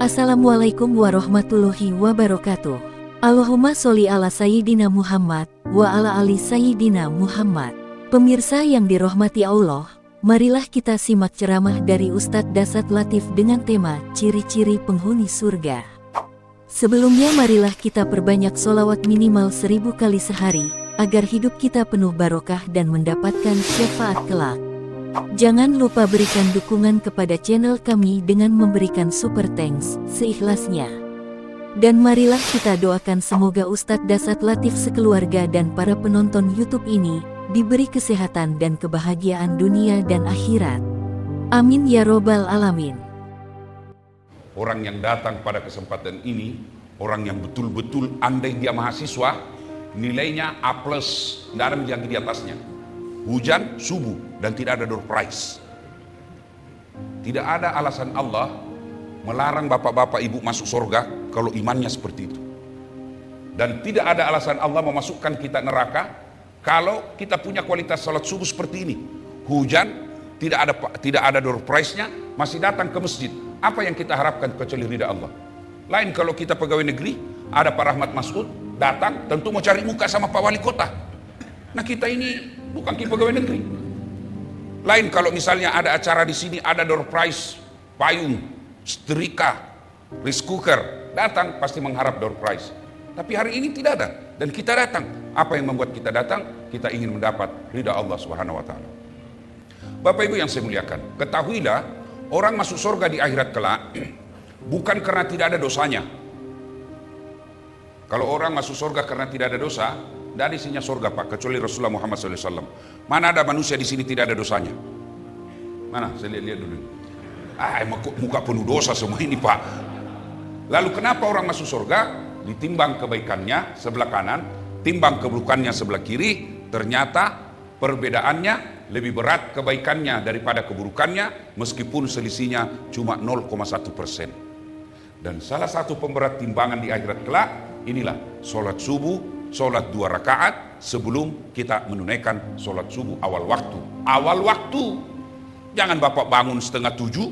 Assalamualaikum warahmatullahi wabarakatuh. Allahumma sholli ala Sayyidina Muhammad wa ala ali Sayyidina Muhammad. Pemirsa yang dirahmati Allah, marilah kita simak ceramah dari Ustadz Dasat Latif dengan tema Ciri-ciri Penghuni Surga. Sebelumnya marilah kita perbanyak sholawat minimal 1000 kali sehari, agar hidup kita penuh barokah dan mendapatkan syafaat kelak. Jangan lupa berikan dukungan kepada channel kami dengan memberikan super thanks seikhlasnya. Dan marilah kita doakan semoga Ustadz Dasat Latif sekeluarga dan para penonton YouTube ini diberi kesehatan dan kebahagiaan dunia dan akhirat. Amin ya robbal alamin. Orang yang datang pada kesempatan ini, orang yang betul-betul andai dia mahasiswa, nilainya A+, tidak ada yang di atasnya. Hujan, subuh, dan tidak ada door prize. Tidak ada alasan Allah melarang bapak-bapak ibu masuk surga kalau imannya seperti itu. Dan tidak ada alasan Allah memasukkan kita neraka kalau kita punya kualitas salat subuh seperti ini. Hujan, tidak ada door prize-nya, masih datang ke masjid. Apa yang kita harapkan kecuali ridha Allah? Lain kalau kita pegawai negeri, ada Pak Rahmat Masud datang, tentu mau cari muka sama Pak Wali Kota. Nah kita ini bukan pegawai negeri. Lain kalau misalnya ada acara di sini, ada door prize, payung, setrika, rice cooker, datang pasti mengharap door prize. Tapi hari ini tidak ada, dan kita datang. Apa yang membuat kita datang? Kita ingin mendapat ridha Allah Subhanahu wa Ta'ala. Bapak Ibu yang saya muliakan, ketahuilah orang masuk surga di akhirat kelak bukan karena tidak ada dosanya. Kalau orang masuk surga karena tidak ada dosa, tidak ada isinya surga Pak, kecuali Rasulullah Muhammad SAW. Mana ada manusia di sini tidak ada dosanya? Mana? Saya lihat dulu. Muka penuh dosa semua ini Pak. Lalu kenapa orang masuk surga? Ditimbang kebaikannya sebelah kanan, timbang keburukannya sebelah kiri, ternyata perbedaannya lebih berat kebaikannya daripada keburukannya, meskipun selisihnya cuma 0,1%. Dan salah satu pemberat timbangan di akhirat kelak, inilah sholat subuh, sholat 2 rakaat sebelum kita menunaikan sholat subuh awal waktu. Awal waktu, jangan Bapak bangun 6:30,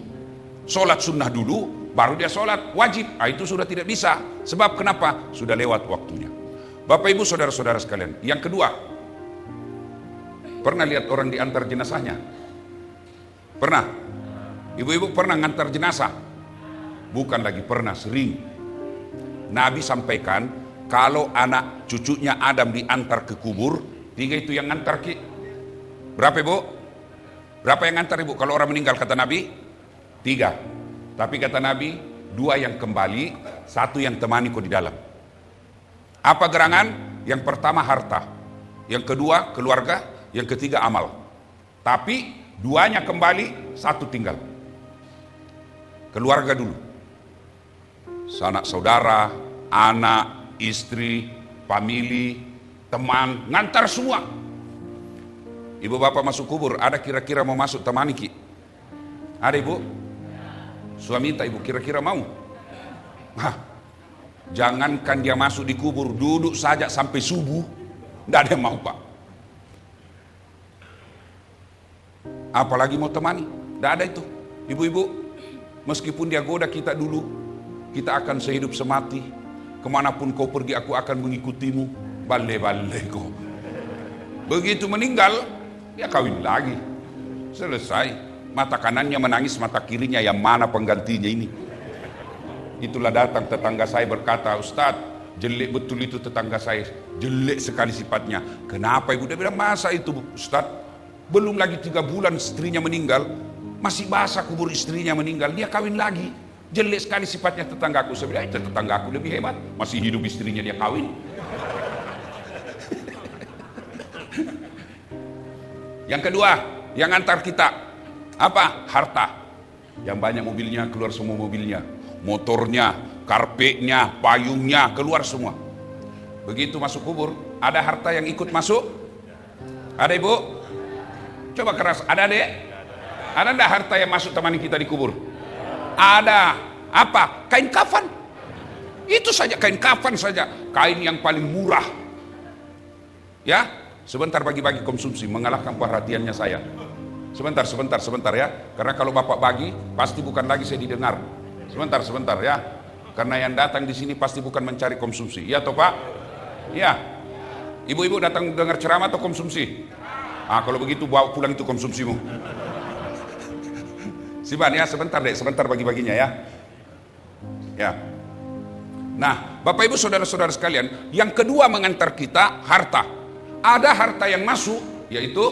sholat sunnah dulu, baru dia sholat wajib. Itu sudah tidak bisa. Sebab kenapa? Sudah lewat waktunya. Bapak Ibu saudara-saudara sekalian. Yang kedua, pernah lihat orang diantar jenazahnya? Pernah? Ibu-ibu pernah ngantar jenazah? Bukan lagi pernah, sering. Nabi sampaikan, kalau anak cucunya Adam diantar ke kubur, 3 itu yang ngantar Ki. Berapa Ibu? Berapa yang ngantar Ibu? Kalau orang meninggal kata Nabi 3. Tapi kata Nabi 2 yang kembali, 1 yang temani kau di dalam. Apa gerangan? Yang pertama harta, yang kedua keluarga, yang ketiga amal. Tapi 2-nya kembali, 1 tinggal. Keluarga dulu, sanak saudara, anak, istri, famili, teman, ngantar semua. Ibu bapak masuk kubur, ada kira-kira mau masuk temani Ki? Ada Ibu? Suami minta Ibu, kira-kira mau? Jangankan dia masuk di kubur, duduk saja sampai subuh, tidak ada yang mau Pak. Apalagi mau temani, tidak ada itu. Ibu-ibu, meskipun dia goda kita dulu, kita akan sehidup semati. Kemanapun kau pergi aku akan mengikutimu. Bale-bale kau. Begitu meninggal, ya kawin lagi. Selesai. Mata kanannya menangis, mata kirinya yang mana penggantinya ini. Itulah datang tetangga saya berkata, Ustadz, jelek betul itu tetangga saya. Jelek sekali sifatnya. Kenapa Ibu? Dia bilang, masa itu Ustadz? Belum lagi 3 bulan istrinya meninggal. Masih basah kubur istrinya meninggal. Dia kawin lagi. Jelek sekali sifatnya tetanggaku. Saya bilang, tetanggaku lebih hebat, masih hidup istrinya dia kawin. Yang kedua, yang antar kita apa? Harta. Yang banyak mobilnya, keluar semua mobilnya, motornya, karpetnya, payungnya, keluar semua. Begitu masuk kubur, ada harta yang ikut masuk? Ada Ibu? Coba keras, ada Dek? Ada enggak harta yang masuk temani kita di kubur? Ada. Apa? Kain kafan. Itu saja, kain kafan saja. Kain yang paling murah. Ya, sebentar bagi-bagi konsumsi, mengalahkan perhatiannya saya. Sebentar ya. Karena kalau Bapak bagi, pasti bukan lagi saya didengar. Sebentar ya. Karena yang datang di sini pasti bukan mencari konsumsi. Ya toh Pak? Ya. Ibu-ibu datang dengar ceramah atau konsumsi? Kalau begitu bawa pulang itu konsumsimu. Siban ya, sebentar dek, sebentar bagi-baginya ya. Ya. Nah, Bapak Ibu saudara-saudara sekalian, yang kedua mengantar kita harta. Ada harta yang masuk, yaitu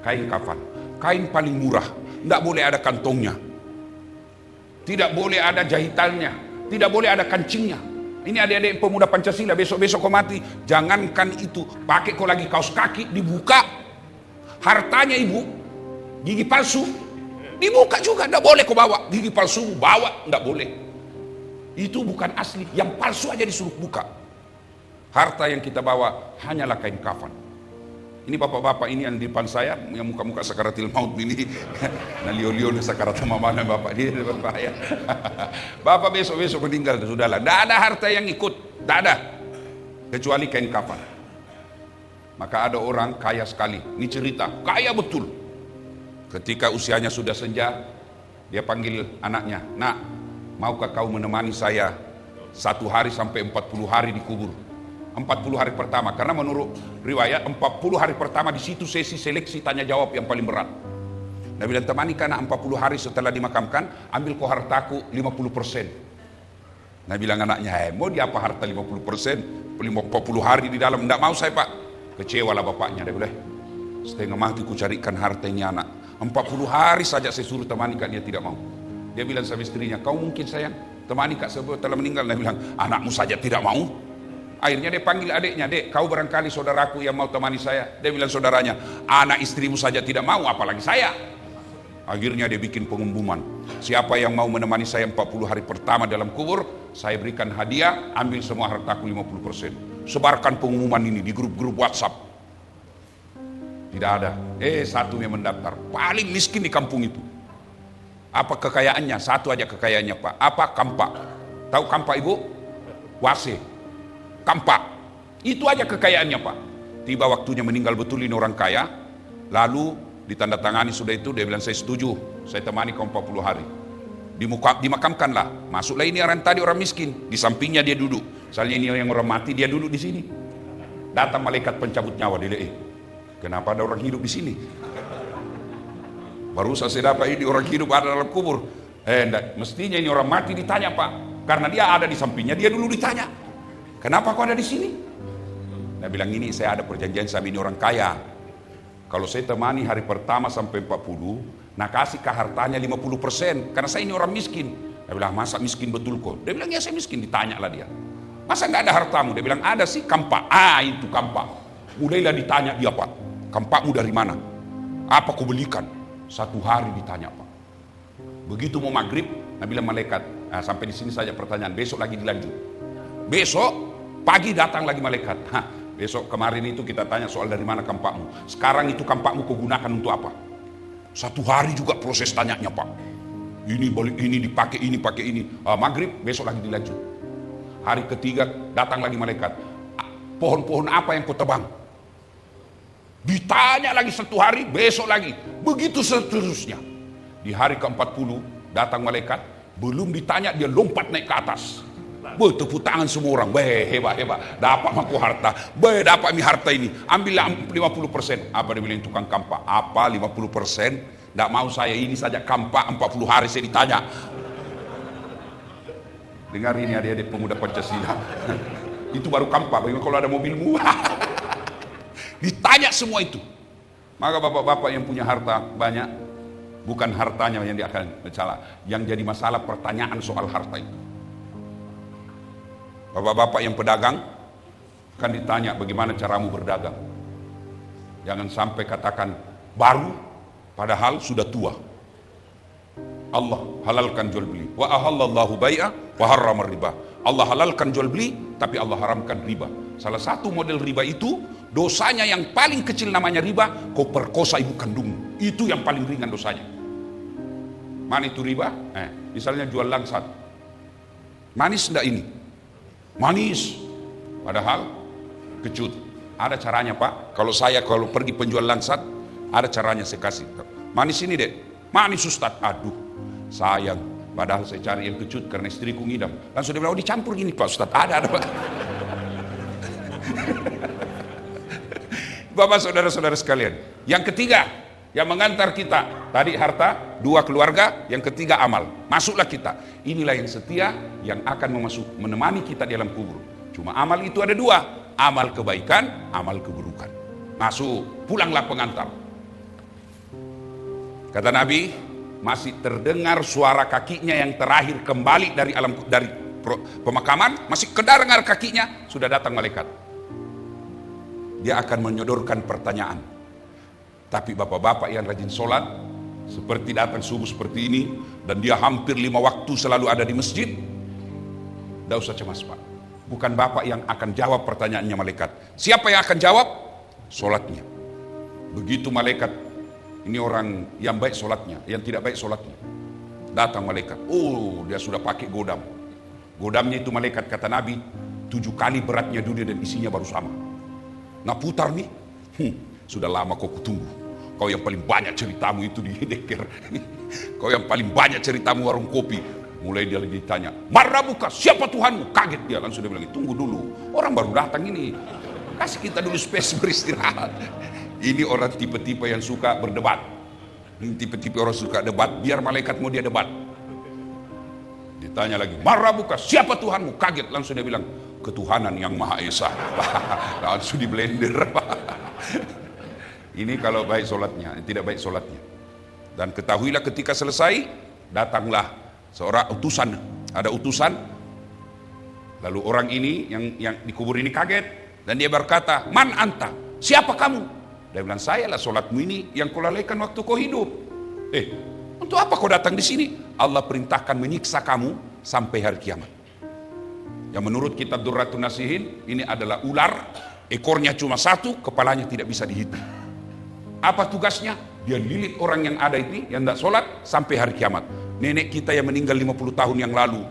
kain kafan. Kain paling murah, tidak boleh ada kantongnya, tidak boleh ada jahitannya, tidak boleh ada kancingnya. Ini adik-adik pemuda Pancasila, besok-besok kau mati, jangankan itu, pakai kau lagi kaos kaki, dibuka hartanya ibu, gigi palsu, dibuka juga, tidak boleh kau bawa, gigi palsu bawa, tidak boleh. Itu bukan asli, yang palsu aja disuruh buka. Harta yang kita bawa hanyalah kain kafan. Ini bapak-bapak ini yang di depan saya, yang muka-muka sakaratil maut ini. Nah lio-lio sakarat sama mana bapak dia di depan saya. Bapak besok-besok meninggal, sudahlah. Tidak ada harta yang ikut, tidak ada. Kecuali kain kafan. Maka ada orang kaya sekali, ini cerita, kaya betul. Ketika usianya sudah senja, dia panggil anaknya, nak, maukah kau menemani saya 1 hari sampai 40 hari di kubur? 40 hari pertama, karena menurut riwayat 40 hari pertama di situ sesi seleksi tanya jawab yang paling berat. Nabi bilang, temani karena 40 hari setelah dimakamkan, ambil kau hartaku 50%. Nabi bilang anaknya, mau dia apa harta 50%? 40 hari di dalam, tidak mau saya pak. Kecewalah bapaknya, dia bilang, setengah mati ku carikan harta ini anak. 40 hari saja saya suruh temani kak, dia tidak mau. Dia bilang sama istrinya, kau mungkin sayang, temani kak sebelum telah meninggal. Dia bilang, anakmu saja tidak mau. Akhirnya dia panggil adiknya, dek, kau barangkali saudaraku yang mau temani saya. Dia bilang saudaranya, anak istrimu saja tidak mau, apalagi saya. Akhirnya dia bikin pengumuman, siapa yang mau menemani saya 40 hari pertama dalam kubur, saya berikan hadiah, ambil semua hartaku 50%. Sebarkan pengumuman ini di grup-grup WhatsApp. Tidak ada, satu yang mendaftar, paling miskin di kampung itu. Apa kekayaannya? Satu aja kekayaannya pak, apa? Kampak. Tahu kampak ibu? Wase. Kampak, itu aja kekayaannya pak. Tiba waktunya meninggal betul ini orang kaya, lalu ditandatangani sudah itu, dia bilang saya setuju, saya temani kau 40 hari. Dimakamkanlah, masuklah ini orang tadi orang miskin, di sampingnya dia duduk. Misalnya ini yang orang mati, dia duduk di sini. Datang malaikat pencabut nyawa, dia kenapa ada orang hidup di sini? Baru saya dapat ini orang hidup ada dalam kubur. Enggak, mestinya ini orang mati ditanya pak, karena dia ada di sampingnya, dia dulu ditanya. Kenapa kau ada di sini? Dia bilang ini saya ada perjanjian sama ini orang kaya. Kalau saya temani hari pertama sampai 40, nah kasih ke hartanya 50%. Karena saya ini orang miskin. Dia bilang masa miskin betul kok? Dia bilang ya saya miskin. Ditanya lah dia. Masa nggak ada hartamu? Dia bilang ada sih kampak. Itu kampak. Mulailah ditanya dia pak. Kampakmu dari mana? Apa kau belikan? 1 hari ditanya pak. Begitu mau maghrib, Nabi bilang malaikat. Sampai di sini saja pertanyaan. Besok lagi dilanjut. Besok pagi datang lagi malaikat. Besok kemarin itu kita tanya soal dari mana kampakmu. Sekarang itu kampakmu kau gunakan untuk apa? 1 hari juga proses tanyanya pak. Ini balik ini dipakai ini pakai ini. Maghrib besok lagi dilanjut. Hari ketiga datang lagi malaikat. Pohon-pohon apa yang kau tebang? Ditanya lagi 1 hari, besok lagi. Begitu seterusnya. Di hari ke-40 datang malaikat. Belum ditanya dia lompat naik ke atas. Tepuk tangan semua orang, hebat, dapat maku harta, dapat mi harta ini, ambillah 50%. Apa dia bilang tukang kampak? Apa 50%? Tidak mau saya ini saja kampak 40 hari saya ditanya. Dengar ini adik-adik pemuda Pancasila. Itu baru kampak, bagaimana kalau ada mobilmu? Ditanya semua itu. Maka bapak-bapak yang punya harta banyak, bukan hartanya yang dia akan masalah, yang jadi masalah pertanyaan soal harta itu. Bapak-bapak yang pedagang kan ditanya bagaimana caramu berdagang. Jangan sampai katakan baru padahal sudah tua. Allah halalkan jual beli. Wa ahallallahu bai'a wa harrama riba. Allah halalkan jual beli tapi Allah haramkan riba. Salah satu model riba itu dosanya yang paling kecil namanya riba, kau perkosa ibu kandungmu. Itu yang paling ringan dosanya. Mana itu riba? Misalnya jual langsat. Manis enggak ini? Manis, padahal kecut. Ada caranya pak. Kalau pergi penjual langsat, ada caranya saya kasih. Manis ini dek, manis Ustaz. Aduh, sayang, Padahal saya cari yang kecut karena istriku ngidam. Langsung dia bilang, oh dicampur gini Pak Ustadz. Ada Pak. Bapak saudara-saudara sekalian. Yang ketiga, yang mengantar kita. Tadi harta, 2 keluarga, yang ketiga amal. Masuklah kita. Inilah yang setia, yang akan menemani kita di dalam kubur. Cuma amal itu ada 2. Amal kebaikan, amal keburukan. Masuk, pulanglah pengantar. Kata Nabi, masih terdengar suara kakinya yang terakhir kembali dari pemakaman, masih kedengar kakinya, sudah datang malaikat. Dia akan menyodorkan pertanyaan. Tapi bapak-bapak yang rajin sholat, seperti datang subuh seperti ini, dan dia hampir 5 waktu selalu ada di masjid, tidak usah cemas Pak. Bukan bapak yang akan jawab pertanyaannya malaikat. Siapa yang akan jawab? Sholatnya. Begitu malaikat, ini orang yang baik sholatnya, yang tidak baik sholatnya. Datang malaikat, oh dia sudah pakai godam. Godamnya itu malaikat kata Nabi, 7 kali beratnya dunia dan isinya baru sama. Nah putar nih, sudah lama kau kutunggu. Kau yang paling banyak ceritamu itu di Deker. Kau yang paling banyak ceritamu warung kopi. Mulai dia lagi ditanya, Marrabuka, siapa Tuhanmu? Kaget dia, langsung dia bilang, tunggu dulu, orang baru datang ini. Kasih kita dulu space beristirahat. Ini orang tipe-tipe yang suka berdebat. Ini tipe-tipe orang suka debat, biar malaikat mau dia debat. Ditanya lagi, Marrabuka, siapa Tuhanmu? Kaget, langsung dia bilang, ketuhanan yang Maha Esa. Langsung di blender. Ini kalau baik sholatnya, tidak baik sholatnya. Dan ketahuilah ketika selesai, datanglah seorang utusan. Ada utusan. Lalu orang ini yang dikubur ini kaget. Dan dia berkata, man anta? Siapa kamu? Dia bilang, saya lah sholatmu ini yang kau lalaikan waktu kau hidup. Untuk apa kau datang di sini? Allah perintahkan menyiksa kamu sampai hari kiamat. Yang menurut kitab Durratun Nasihin, ini adalah ular, ekornya cuma 1, kepalanya tidak bisa dihitung. Apa tugasnya? Dia lilit orang yang ada ini, yang tidak sholat, sampai hari kiamat. Nenek kita yang meninggal 50 tahun yang lalu,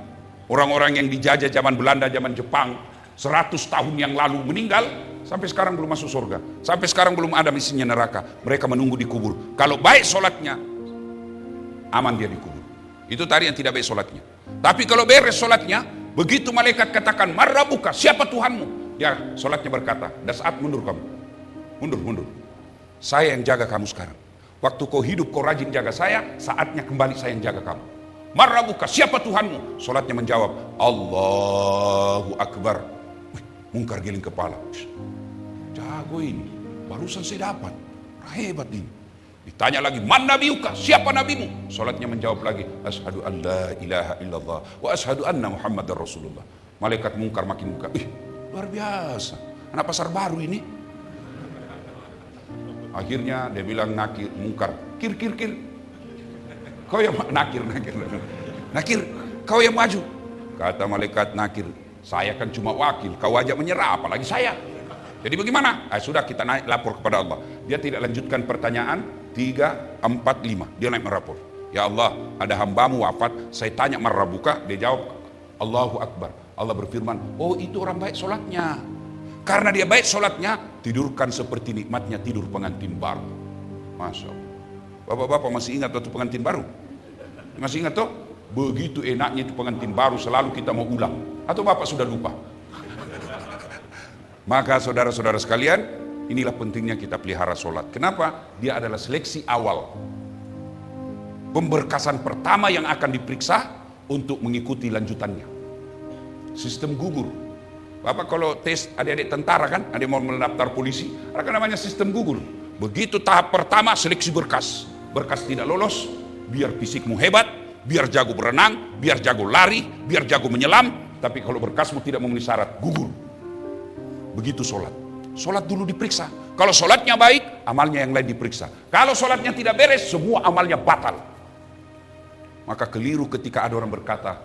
orang-orang yang dijajah zaman Belanda, zaman Jepang, 100 tahun yang lalu meninggal, sampai sekarang belum masuk surga. Sampai sekarang belum ada misinya neraka. Mereka menunggu di kubur. Kalau baik sholatnya, aman dia di kubur. Itu tadi yang tidak baik sholatnya. Tapi kalau beres sholatnya, begitu malaikat katakan, Marrabuka, siapa Tuhanmu? Ya, sholatnya berkata, dan saat mundur kamu. Mundur. Saya yang jaga kamu sekarang. Waktu kau hidup, kau rajin jaga saya, saatnya kembali saya yang jaga kamu. Marrabuka, siapa Tuhanmu? Sholatnya menjawab, Allahu Akbar. Mungkar giling kepala. Jago ini, barusan saya dapat. Hebat ini. Ditanya lagi, man nabiuka? Siapa nabimu? Sholatnya menjawab lagi, asyhadu an la ilaha illallah wa asyhadu anna Muhammadar Rasulullah. Malaikat mungkar makin muka. Luar biasa. Anak pasar baru ini. Akhirnya dia bilang nakir, mungkar. Kir. Kau yang nakir. Nakir, kau yang maju. Kata malaikat nakir, saya kan cuma wakil, kau ajak menyerah, apalagi saya. Jadi bagaimana? Sudah kita naik lapor kepada Allah. Dia tidak lanjutkan pertanyaan 3, 4, 5. Dia naik merapor. Ya Allah, ada hambamu wafat, saya tanya marrabuka, dia jawab Allahu Akbar. Allah berfirman, oh itu orang baik sholatnya. Karena dia baik sholatnya, tidurkan seperti nikmatnya tidur pengantin baru. Masya Allah. Bapak-bapak masih ingat waktu pengantin baru? Masih ingat toh? Begitu enaknya itu pengantin baru, selalu kita mau ulang. Atau bapak sudah lupa? Maka saudara-saudara sekalian, inilah pentingnya kita pelihara sholat. Kenapa? Dia adalah seleksi awal, pemberkasan pertama yang akan diperiksa untuk mengikuti lanjutannya. Sistem gugur. Bapak kalau tes adik-adik tentara kan, ada yang mau mendaftar polisi, ada namanya sistem gugur. Begitu tahap pertama seleksi berkas. Berkas tidak lolos, biar fisikmu hebat, biar jago berenang, biar jago lari, biar jago menyelam, tapi kalau berkasmu tidak memenuhi syarat, gugur. Begitu sholat. Sholat dulu diperiksa. Kalau sholatnya baik, amalnya yang lain diperiksa. Kalau sholatnya tidak beres, semua amalnya batal. Maka keliru ketika ada orang berkata,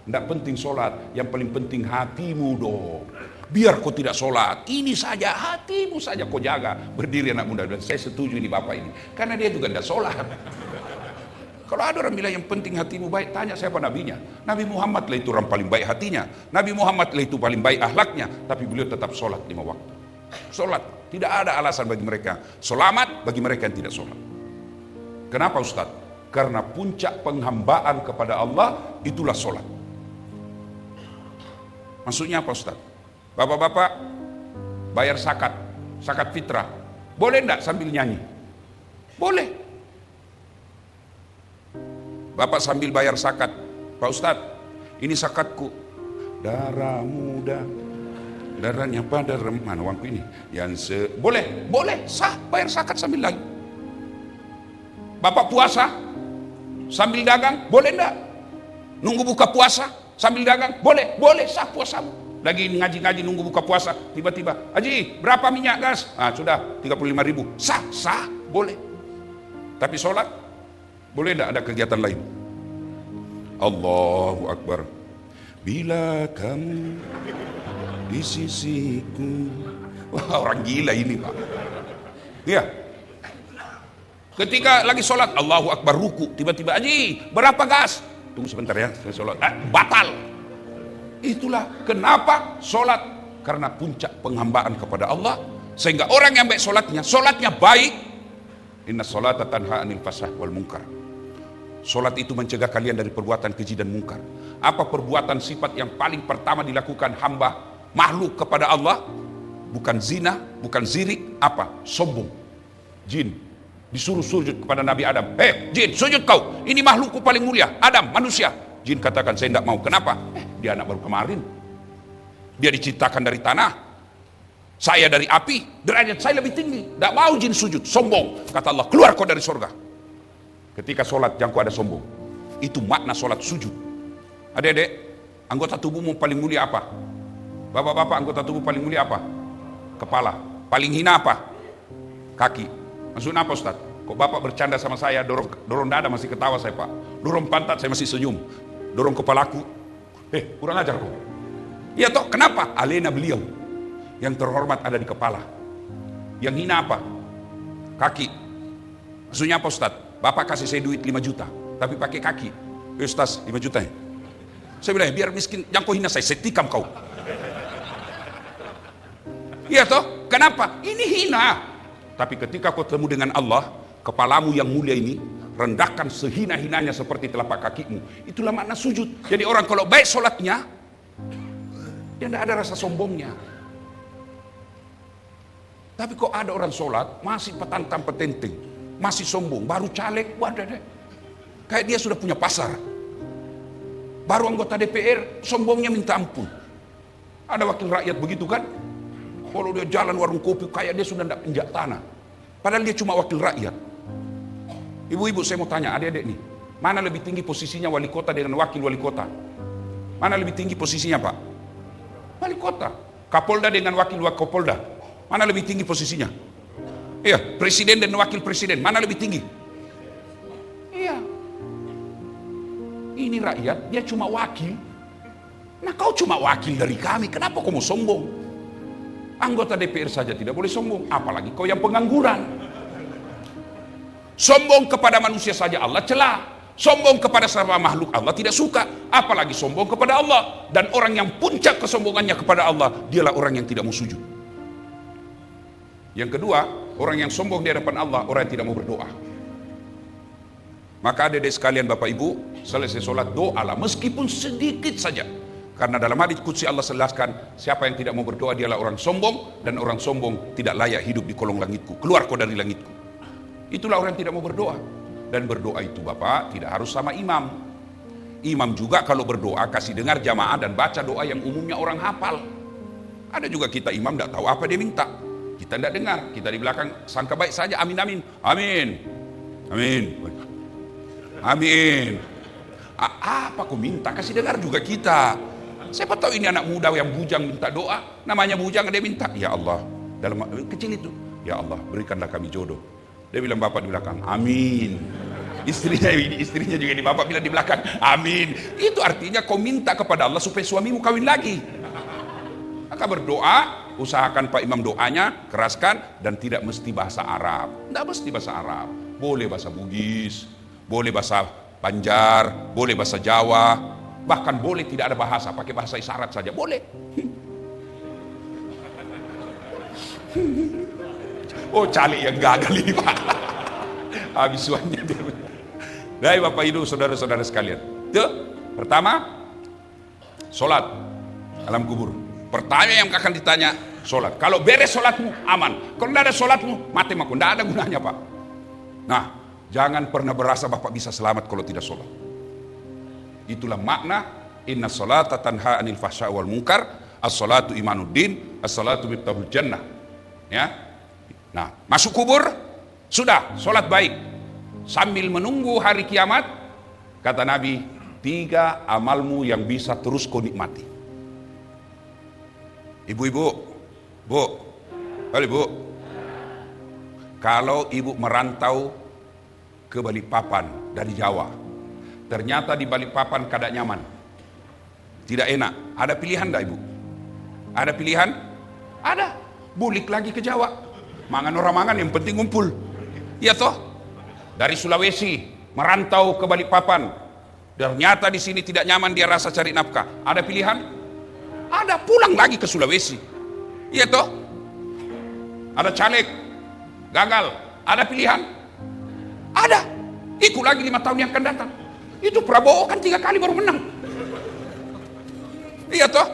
tidak penting sholat, yang paling penting hatimu dong. Biar kau tidak sholat, ini saja, hatimu saja kau jaga. Berdiri anak muda, dan saya setuju ini bapak ini. Karena dia juga tidak sholat. Kalau ada orang bilang yang penting hatimu baik, tanya siapa nabinya. Nabi Muhammad lah itu orang paling baik hatinya. Nabi Muhammad lah itu paling baik akhlaknya. Tapi beliau tetap sholat 5 waktu. Sholat, tidak ada alasan bagi mereka. Selamat bagi mereka yang tidak sholat. Kenapa Ustaz? Karena puncak penghambaan kepada Allah itulah sholat. Maksudnya apa Ustaz? Bapak-bapak bayar zakat fitrah, boleh enggak sambil nyanyi? Boleh. Bapak sambil bayar zakat, Pak Ustaz, ini zakatku, darah muda, darahnya pada mana uangku ini, boleh sah bayar zakat sambil lagi. Bapak puasa sambil dagang, boleh enggak? Nunggu buka puasa sambil dagang, boleh sah puasamu. Lagi ngaji-ngaji nunggu buka puasa, tiba-tiba, Haji berapa minyak gas? Sudah 35.000, sah, boleh. Tapi sholat, boleh enggak ada kegiatan lain? Allahu Akbar, bila kamu di sisiku. Wah, orang gila ini Pak. Iya. Ketika lagi sholat, Allahu Akbar, ruku, tiba-tiba, Haji berapa gas? Tunggu sebentar ya, saya sholat. Batal. Itulah kenapa sholat, karena puncak penghambaan kepada Allah, sehingga orang yang baik sholatnya baik. Inna sholata tanha anil fasah wal munkar. Sholat itu mencegah kalian dari perbuatan keji dan mungkar. Apa perbuatan sifat yang paling pertama dilakukan hamba makhluk kepada Allah? Bukan zina, bukan zirik, apa? Sombong. Jin disuruh sujud kepada Nabi Adam. Jin, sujud kau, ini makhlukku paling mulia, Adam, manusia. Jin katakan, saya tidak mau. Kenapa? Dia anak baru kemarin, dia diciptakan dari tanah, saya dari api, derajat saya lebih tinggi. Tidak mau jin sujud, sombong. Kata Allah, keluar kau dari surga. Ketika sholat jangkau ada sombong. Itu makna sholat sujud. Adik-adik, anggota tubuhmu paling mulia apa? Bapak-bapak, anggota tubuh paling mulia apa? Kepala. Paling hina apa? Kaki. Maksudnya apa Ustaz? Kok bapak bercanda sama saya, dorong dada masih ketawa saya Pak, dorong pantat saya masih senyum, dorong kepalaku, kurang ajar kok. Iya toh, kenapa? Alena beliau. Yang terhormat ada di kepala. Yang hina apa? Kaki. Maksudnya apa Ustaz? Bapak kasih saya duit 5 juta, tapi pakai kaki. Ustaz, 5 juta ya? Saya bilang, biar miskin, jangan kau hina saya tikam kau. Iya toh, kenapa? Ini hina. Tapi ketika kau temu dengan Allah, kepalamu yang mulia ini, rendahkan sehina-hinanya seperti telapak kakimu. Itulah makna sujud. Jadi orang kalau baik sholatnya, dia tidak ada rasa sombongnya. Tapi kok ada orang sholat masih petantang petenteng, masih sombong, baru caleg, wadah, kayak dia sudah punya pasar. Baru anggota DPR, sombongnya minta ampun. Ada wakil rakyat begitu kan? Kalau dia jalan warung kopi, kayak dia sudah tidak injak tanah. Padahal dia cuma wakil rakyat. Ibu-ibu, saya mau tanya, adik-adik nih, mana lebih tinggi posisinya wali kota dengan wakil wali kota? Mana lebih tinggi posisinya Pak? Wali kota. Kapolda dengan wakil Kapolda, mana lebih tinggi posisinya? Iya, presiden dan wakil presiden, mana lebih tinggi? Iya. Ini rakyat, dia cuma wakil. Nah kau cuma wakil dari kami, kenapa kau mau sombong? Anggota DPR saja tidak boleh sombong, apalagi kau yang pengangguran. Sombong kepada manusia saja Allah celah. Sombong kepada sama makhluk Allah tidak suka, apalagi sombong kepada Allah. Dan orang yang puncak kesombongannya kepada Allah, dialah orang yang tidak mau sujud. Yang kedua, orang yang sombong di hadapan Allah, orang yang tidak mau berdoa. Maka adik-adik sekalian, Bapak Ibu, selesai sholat doalah meskipun sedikit saja. Karena dalam hadits qudsi Allah jelaskan, siapa yang tidak mau berdoa dialah orang sombong, dan orang sombong tidak layak hidup di kolong langitku. Keluar kau dari langitku. Itulah orang yang tidak mau berdoa. Dan berdoa itu Bapak tidak harus sama imam. Imam juga kalau berdoa kasih dengar jamaah dan baca doa yang umumnya orang hafal. Ada juga kita imam tidak tahu apa dia minta. Kita tidak dengar, kita di belakang sangka baik saja, amin amin, amin, amin, amin. Apa kau minta? Kasih dengar juga kita. Siapa tahu ini anak muda yang bujang minta doa, namanya bujang dia minta, ya Allah, dalam kecil itu, ya Allah berikanlah kami jodoh. Dia bilang bapak di belakang, amin. Istrinya juga di bapak bilang di belakang, amin. Itu artinya kau minta kepada Allah supaya suamimu kawin lagi. Maka berdoa, usahakan Pak Imam doanya, keraskan, dan tidak mesti bahasa Arab. Tidak mesti bahasa Arab. Boleh bahasa Bugis, boleh bahasa Banjar, boleh bahasa Jawa, bahkan boleh tidak ada bahasa, pakai bahasa isyarat saja, boleh. Oh, calik yang gagal ini Pak. Habis suanya dia. Dari Bapak Ibu, saudara-saudara sekalian. Itu pertama, sholat alam kubur. Pertanyaan yang akan ditanya, sholat. Kalau beres sholatmu, aman. Kalau tidak ada sholatmu, mati maku. Tidak ada gunanya, Pak. Nah, jangan pernah berasa Bapak bisa selamat kalau tidak sholat. Itulah makna inna sholata tanha anil fahsya wal munkar, as-sholatu imanuddin, as-sholatu miftahul jannah. Ya. Nah, masuk kubur, sudah sholat baik. Sambil menunggu hari kiamat, kata Nabi, 3 amalmu yang bisa terus kau nikmati. Ibu-ibu, Bu, halo Bu, kalau ibu merantau ke Balikpapan dari Jawa, ternyata di Balikpapan kada nyaman, tidak enak, ada pilihan enggak Ibu? Ada pilihan? Ada, bulik lagi ke Jawa, mangan orang mangan, yang penting ngumpul. Iya toh? Dari Sulawesi merantau ke Balikpapan, ternyata di sini tidak nyaman, dia rasa cari nafkah, ada pilihan? Ada, pulang lagi ke Sulawesi. Iya toh? Ada caleg gagal, ada pilihan? Ada, ikut lagi 5 tahun yang akan datang. Itu Prabowo kan 3 kali baru menang. Iya toh?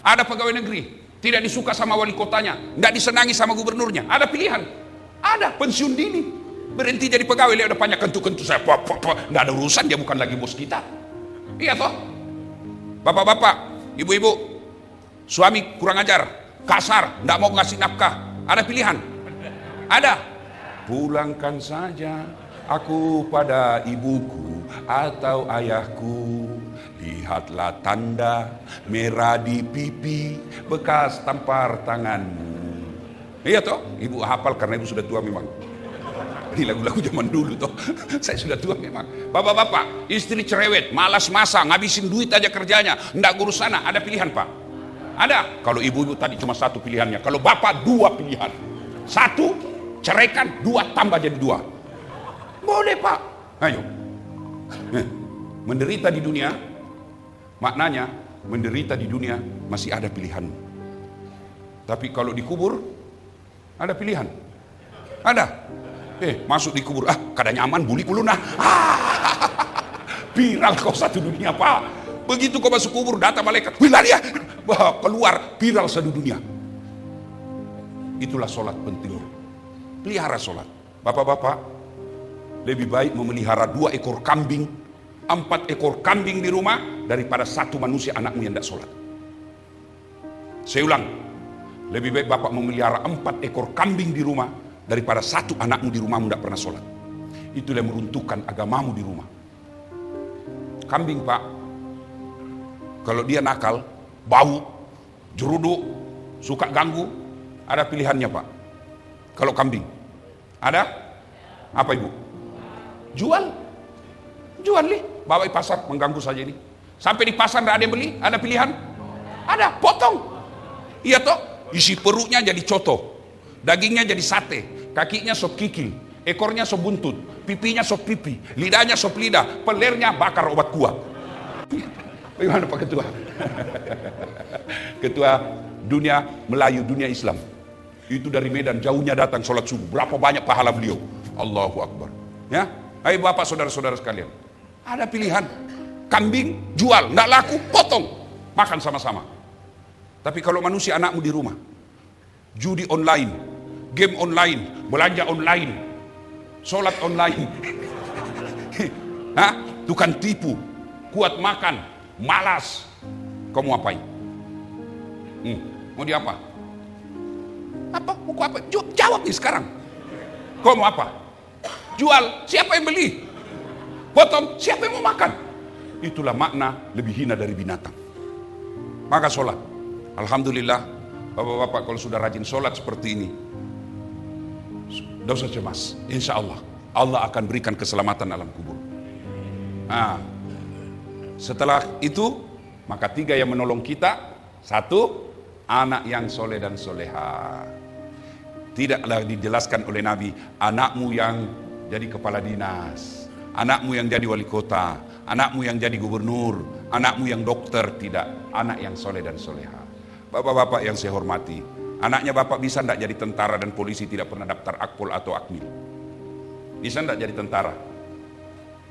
Ada pegawai negeri tidak disuka sama wali kotanya, tidak disenangi sama gubernurnya, ada pilihan? Ada, pensiun dini, berhenti jadi pegawai. Lihat depannya kentu-kentu, saya tidak ada urusan, dia bukan lagi bos kita. Iya toh? Bapak-bapak, ibu-ibu, suami kurang ajar, kasar, tidak mau ngasih nafkah, ada pilihan? Ada. Pulangkan saja aku pada ibuku atau ayahku, lihatlah tanda merah di pipi, bekas tampar tanganmu. Iya toh? Ibu hafal karena ibu sudah tua memang. Ini lagu-lagu zaman dulu toh. Saya sudah tua memang. Bapak-bapak, istri cerewet, malas masak, ngabisin duit aja kerjanya, ndak ngurus sana, ada pilihan Pak? Ada. Kalau ibu-ibu tadi cuma 1 pilihannya, kalau bapak 2 pilihan. 1, ceraikan, 2, tambah jadi 2. Boleh Pak. Ayo. Menderita di dunia, maknanya menderita di dunia masih ada pilihan. Tapi kalau dikubur, ada pilihan? Ada. Masuk di kubur, kada nyaman, bulik ulun viral kau satu dunia Pak. Begitu kau masuk kubur, data malaikat, lari ya, keluar, viral satu dunia. Itulah sholat penting. Pelihara sholat. Bapak-bapak, lebih baik memelihara 2 ekor kambing, 4 ekor kambing di rumah, daripada 1 manusia anakmu yang tidak sholat. Saya ulang, lebih baik bapak memelihara 4 ekor kambing di rumah, daripada 1 anakmu di rumahmu tidak pernah sholat. Itulah yang meruntuhkan agamamu di rumah. Kambing Pak, kalau dia nakal, bau, jeruduk, suka ganggu, ada pilihannya Pak. Kalau kambing ada apa Ibu? Jual, jual nih, bawa di pasar, mengganggu saja ini. Sampai di pasar tidak ada yang beli, ada pilihan? Ada, potong. Iya toh, isi perutnya jadi coto, dagingnya jadi sate, kakinya sop kikil, ekornya sop buntut, pipinya sop pipi, lidahnya sop lidah, pelernya bakar obat kuah. Bagaimana Pak Ketua? Ketua dunia Melayu, dunia Islam. Itu dari Medan, jauhnya datang sholat subuh. Berapa banyak pahala beliau? Allahu Akbar. Ya, ayo bapak saudara-saudara sekalian. Ada pilihan. Kambing jual, nggak laku, potong, makan sama-sama. Tapi kalau manusia anakmu di rumah, judi online, game online, belanja online, sholat online, tukang tipu, kuat makan, malas, kamu apain? Mau diapa? Apa? Mau apa? Jawab nih sekarang. Kau mau apa? Jual, siapa yang beli? Potong, siapa yang mau makan? Itulah makna lebih hina dari binatang. Maka sholat. Alhamdulillah, bapak-bapak kalau sudah rajin sholat seperti ini, tidak usah cemas. Insya Allah, Allah akan berikan keselamatan alam kubur. Nah, setelah itu, maka 3 yang menolong kita. 1, anak yang soleh dan soleha. Tidaklah dijelaskan oleh Nabi, anakmu yang jadi kepala dinas, anakmu yang jadi wali kota, anakmu yang jadi gubernur, anakmu yang dokter. Tidak, anak yang soleh dan soleha. Bapak-bapak yang saya hormati, anaknya bapak bisa tidak jadi tentara dan polisi, tidak pernah daftar akpol atau akmil? Bisa tidak jadi tentara?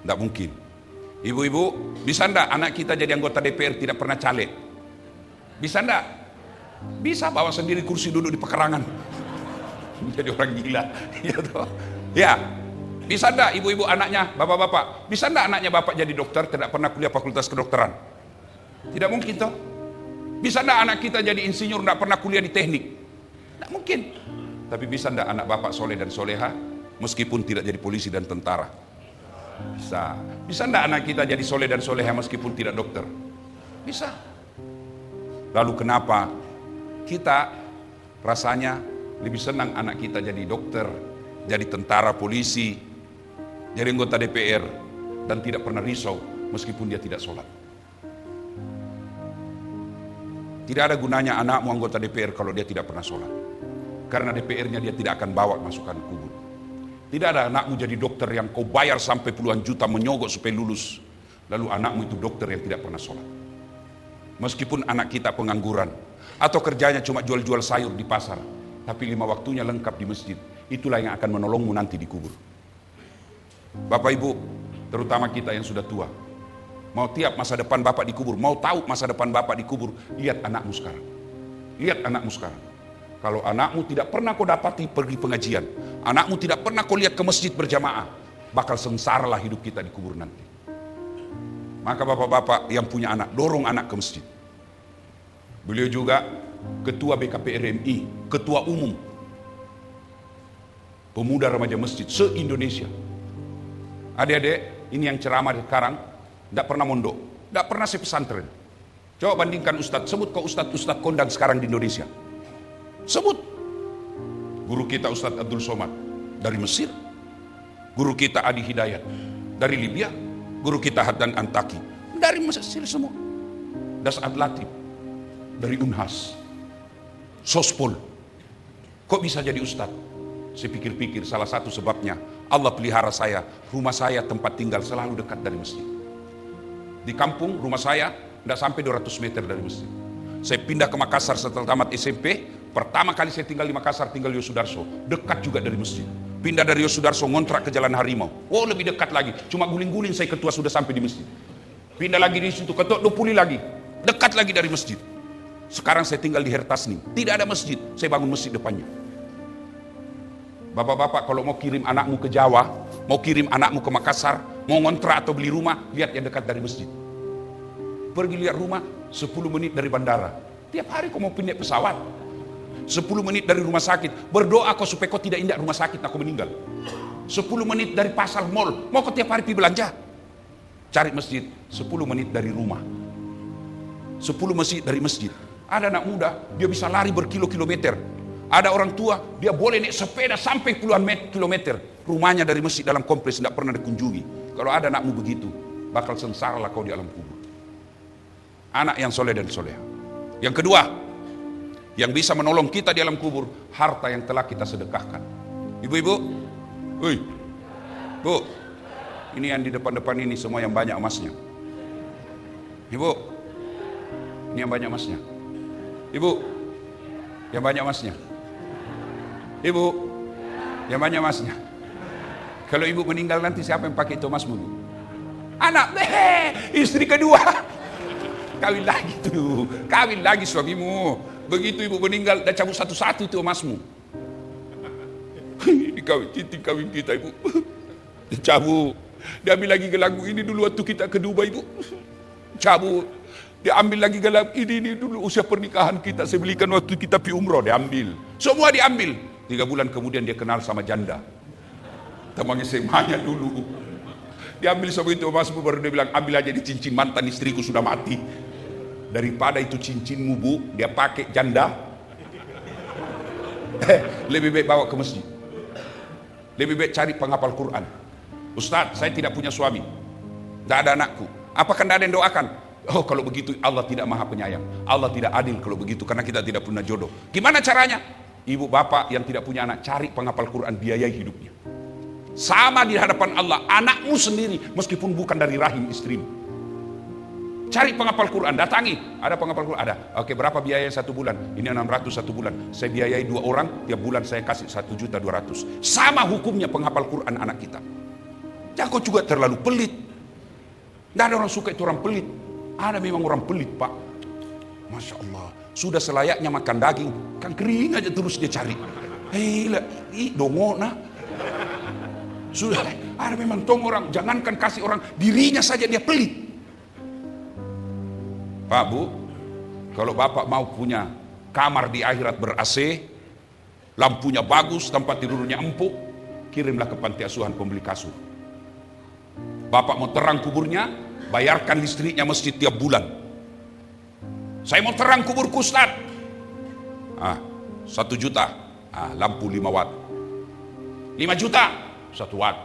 Tidak mungkin. Ibu-ibu, bisa enggak anak kita jadi anggota DPR tidak pernah caleg? Bisa enggak? Bisa bawa sendiri kursi duduk di pekarangan. Jadi orang gila. Ya, toh? Ya. Bisa enggak ibu-ibu anaknya, bapak-bapak? Bisa enggak anaknya bapak jadi dokter, tidak pernah kuliah fakultas kedokteran? Tidak mungkin toh. Bisa enggak anak kita jadi insinyur, tidak pernah kuliah di teknik? Tidak mungkin. Tapi bisa enggak anak bapak soleh dan soleha, meskipun tidak jadi polisi dan tentara? Bisa. Bisa enggak anak kita jadi soleh dan soleha meskipun tidak dokter? Bisa. Lalu kenapa kita rasanya lebih senang anak kita jadi dokter, jadi tentara, polisi, jadi anggota DPR, dan tidak pernah risau meskipun dia tidak sholat? Tidak ada gunanya anakmu anggota DPR kalau dia tidak pernah sholat, karena DPR-nya dia tidak akan bawa masukkan kubur. Tidak ada anakmu jadi dokter yang kau bayar sampai puluhan juta menyogok supaya lulus, lalu anakmu itu dokter yang tidak pernah sholat. Meskipun anak kita pengangguran atau kerjanya cuma jual-jual sayur di pasar, tapi 5 waktunya lengkap di masjid, itulah yang akan menolongmu nanti di kubur. Bapak Ibu, terutama kita yang sudah tua, mau tiap masa depan Bapak di kubur, mau tahu masa depan Bapak di kubur, lihat anakmu sekarang. Lihat anakmu sekarang. Kalau anakmu tidak pernah kau dapati pergi pengajian, anakmu tidak pernah kau lihat ke masjid berjamaah, bakal sengsaralah hidup kita di kubur nanti. Maka bapak-bapak yang punya anak, dorong anak ke masjid. Beliau juga ketua BKPRMI, ketua umum pemuda remaja masjid se-Indonesia. Adik-adik, ini yang ceramah sekarang, tidak pernah mondok, tidak pernah sepesantren. Coba bandingkan ustadz, sebut kau ustadz kondang sekarang di Indonesia. Sebut. Guru kita Ustadz Abdul Somad dari Mesir, guru kita Adi Hidayat dari Libya, guru kita Haddan Antaki dari Mesir semua. Das Adlatif dari Unhas, Sospol. Kok bisa jadi ustadz? Saya pikir-pikir salah satu sebabnya Allah pelihara saya, rumah saya tempat tinggal selalu dekat dari masjid. Di kampung rumah saya tidak sampai 200 meter dari masjid. Saya pindah ke Makassar setelah tamat SMP. Pertama kali saya tinggal di Makassar, tinggal Yosudarso, dekat juga dari masjid. Pindah dari Yosudarso, ngontrak ke Jalan Harimau. Oh, lebih dekat lagi, cuma guling-guling saya ketua sudah sampai di masjid. Pindah lagi di situ, ketua 20 lagi, dekat lagi dari masjid. Sekarang saya tinggal di Hertasni, tidak ada masjid, saya bangun masjid depannya. Bapak-bapak kalau mau kirim anakmu ke Jawa, mau kirim anakmu ke Makassar, mau ngontrak atau beli rumah, lihat yang dekat dari masjid. Pergi lihat rumah 10 menit dari bandara. Tiap hari kau mau pindah pesawat, 10 menit dari rumah sakit, berdoa kau supaya kau tidak indah rumah sakit, aku meninggal. 10 menit dari pasar mall, mau kau tiap hari pergi belanja, cari masjid. 10 menit dari rumah, 10 masjid dari masjid. Ada anak muda, dia bisa lari berkilo-kilometer. Ada orang tua, dia boleh naik sepeda sampai puluhan kilometer. Rumahnya dari masjid dalam kompleks, tidak pernah dikunjungi. Kalau ada anakmu begitu, bakal sengsaralah kau di alam kubur. Anak yang soleh dan soleha. Yang kedua, yang bisa menolong kita di alam kubur, harta yang telah kita sedekahkan. Ibu-ibu, Bu, ini yang di depan-depan ini semua yang banyak emasnya. Ibu, ini yang banyak emasnya. Ibu, yang banyak emasnya. Ibu, yang banyak emasnya. Kalau ibu meninggal nanti siapa yang pakai itu emasmu? Anak, istri kedua. Kawin lagi tuh, kawin lagi suamimu. Begitu ibu meninggal, dah cabut satu-satu itu emasmu. Dikawin, cincin kawin kita ibu. Dicabut. Diambil lagi gelang ini dulu waktu kita ke Dubai ibu. Cabut. Diambil lagi gelang ini dulu usia pernikahan kita. Saya belikan waktu kita pergi umroh, diambil. Semua diambil. 3 bulan kemudian dia kenal sama janda. Temannya semanya dulu. Diambil sama itu emasmu, baru dia bilang, ambil aja di cincin mantan istriku sudah mati. Daripada itu cincinmu bu, dia pakai janda. Lebih baik bawa ke masjid. Lebih baik cari penghafal Quran. Ustaz, saya tidak punya suami, tidak ada anakku. Apakah tidak ada yang doakan? Oh, kalau begitu Allah tidak maha penyayang. Allah tidak adil kalau begitu, karena kita tidak punya jodoh. Gimana caranya? Ibu bapak yang tidak punya anak, cari penghafal Quran, biayai hidupnya. Sama di hadapan Allah, anakmu sendiri, meskipun bukan dari rahim istrimu. Cari penghafal Quran, datangi. Ada penghafal Quran? Ada. Oke, berapa biaya 1 bulan? Ini 600 1 bulan. Saya biayai 2 orang, tiap bulan saya kasih 1.200.000. Sama hukumnya penghafal Quran anak kita. Jangan kau juga terlalu pelit. Tidak ada orang suka itu orang pelit. Ada memang orang pelit, Pak. Masya Allah. Sudah selayaknya makan daging, kan kering aja terus dia cari. Dongona. Sudah, ada memang tong orang, jangankan kasih orang, dirinya saja dia pelit. Pak, Bu, kalau Bapak mau punya kamar di akhirat ber-AC, lampunya bagus, tempat tidurnya empuk, kirimlah ke panti asuhan pembeli kasur. Bapak mau terang kuburnya, bayarkan listriknya masjid tiap bulan. Saya mau terang kuburku, Ustaz. 1 juta, lampu 5 watt. 5 juta, 1 watt.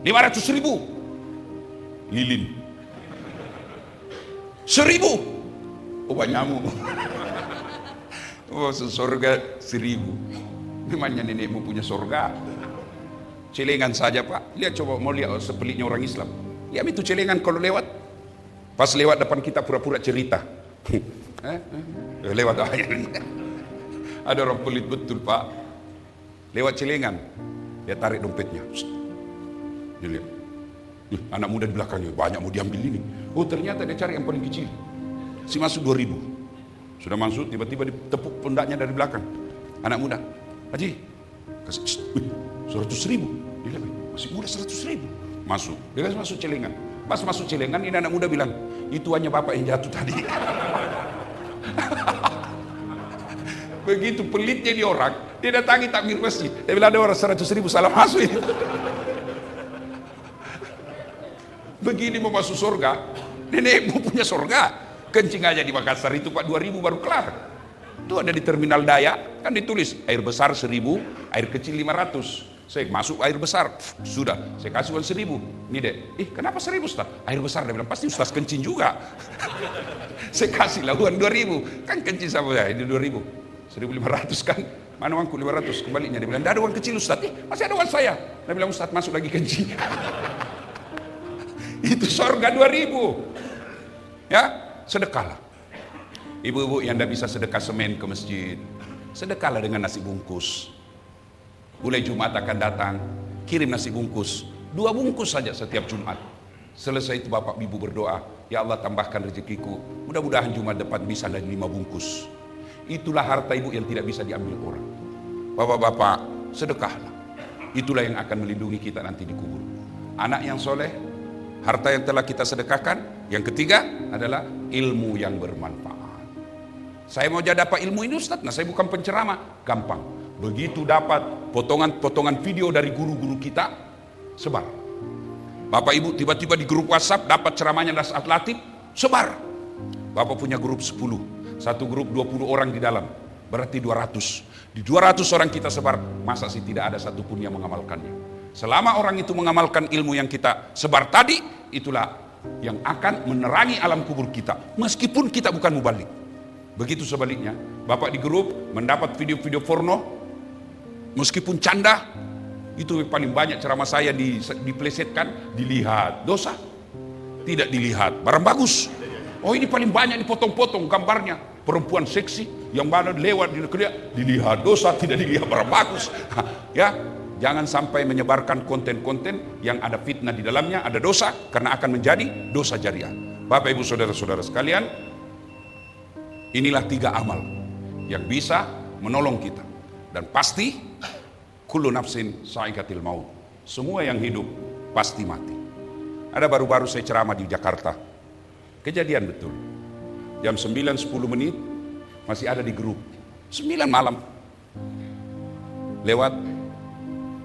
500 ribu, lilin. 1.000, obat nyamuk. Oh, surga 1.000. Memangnya nenekmu punya surga? Celengan saja, Pak. Lihat, coba mau lihat sepelitnya orang Islam. Lihat itu celengan kalau lewat. Pas lewat depan kita pura-pura cerita. Lewat ada orang pelit betul, Pak. Lewat celengan, dia tarik dompetnya. Dia lihat, anak muda di belakangnya banyak mau diambil ini. Oh, ternyata dia cari yang paling kecil. Si masuk 2.000. Sudah masuk, tiba-tiba ditepuk pundaknya dari belakang. Anak muda, Haji, kasih 100.000. Dia bilang, masih muda 100.000. Masuk, dia kasih masuk celengan. Pas masuk celengan, ini anak muda bilang, itu hanya bapak yang jatuh tadi. Begitu pelitnya di orang, dia datangi takmir masjid. Dia bilang, ada orang 100.000 salah masuk ini. Begini mau masuk surga, nenekmu punya surga. Kencing aja di Makassar itu, Pak, 2.000 baru kelar. Itu ada di terminal Daya, kan ditulis air besar 1.000, air kecil 500. Saya masuk air besar, sudah, saya kasih uang 1.000. Ini dek, kenapa 1.000, Ustaz? Air besar, dia bilang, pasti Ustaz kencing juga. Saya kasih lah uang 2.000, kan kencing sama saya, ini 2.000. 1.500 kan, mana uangku 500, kembalinya. Dia bilang, tidak ada uang kecil, Ustaz. Masih ada uang saya. Dia bilang, Ustaz masuk lagi kencing. Itu surga 2.000. Ya, sedekahlah. Ibu-ibu yang tidak bisa sedekah semen ke masjid, sedekahlah dengan nasi bungkus. Mulai Jumat akan datang, kirim nasi bungkus, 2 bungkus saja setiap Jumat. Selesai itu bapak ibu berdoa, ya Allah tambahkan rezekiku, mudah-mudahan Jumat depan bisa ada 5 bungkus. Itulah harta ibu yang tidak bisa diambil orang. Bapak-bapak, sedekahlah. Itulah yang akan melindungi kita nanti di kubur. Anak yang soleh, harta yang telah kita sedekahkan. Yang ketiga adalah ilmu yang bermanfaat. Saya mau jadi dapat ilmu ini, Ustaz. Nah, saya bukan penceramah, gampang. Begitu dapat potongan-potongan video dari guru-guru kita, sebar. Bapak ibu tiba-tiba di grup WhatsApp dapat ceramahnya Nasihat Latif, sebar. Bapak punya grup 10, satu grup 20 orang di dalam, berarti 200. Di 200 orang kita sebar, masa sih tidak ada satupun yang mengamalkannya. Selama orang itu mengamalkan ilmu yang kita sebar tadi, itulah yang akan menerangi alam kubur kita, meskipun kita bukan mubalik. Begitu sebaliknya, bapak di grup mendapat video-video porno, meskipun canda, itu paling banyak ceramah saya diplesetkan, dilihat, dosa. Tidak dilihat, barang bagus. Oh, ini paling banyak dipotong-potong gambarnya, perempuan seksi yang mana lewat dilihat, dosa, tidak dilihat, barang bagus. Ya, jangan sampai menyebarkan konten-konten yang ada fitnah di dalamnya, ada dosa, karena akan menjadi dosa jariah. Bapak ibu saudara-saudara sekalian, inilah 3 amal yang bisa menolong kita. Dan pasti kullu nafsin sa'iqatil maut. Semua yang hidup pasti mati. Ada baru-baru saya ceramah di Jakarta. Kejadian betul. Jam 9.10 menit masih ada di grup. 9 malam. Lewat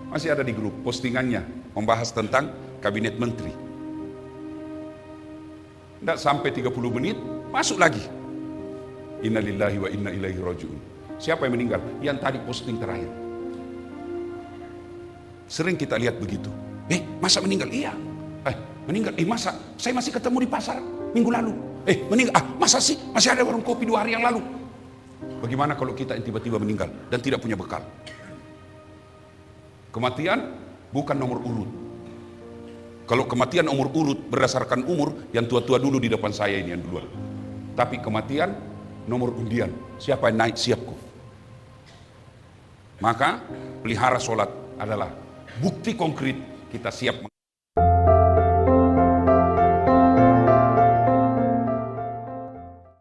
masih ada di grup postingannya membahas tentang kabinet menteri. Tidak sampai 30 menit masuk lagi. Innalillahi wa inna ilaihi raji'un. Siapa yang meninggal? Yang tadi posting terakhir. Sering kita lihat begitu. Masa meninggal? Iya. Meninggal? Masa? Saya masih ketemu di pasar minggu lalu. Meninggal? Masa sih? Masih ada warung kopi 2 hari yang lalu. Bagaimana kalau kita yang tiba-tiba meninggal dan tidak punya bekal? Kematian bukan nomor urut. Kalau kematian nomor urut berdasarkan umur, yang tua-tua dulu di depan saya ini yang duluan. Tapi kematian nomor undian. Siapa yang naik siapku. Maka pelihara sholat adalah bukti konkret kita siap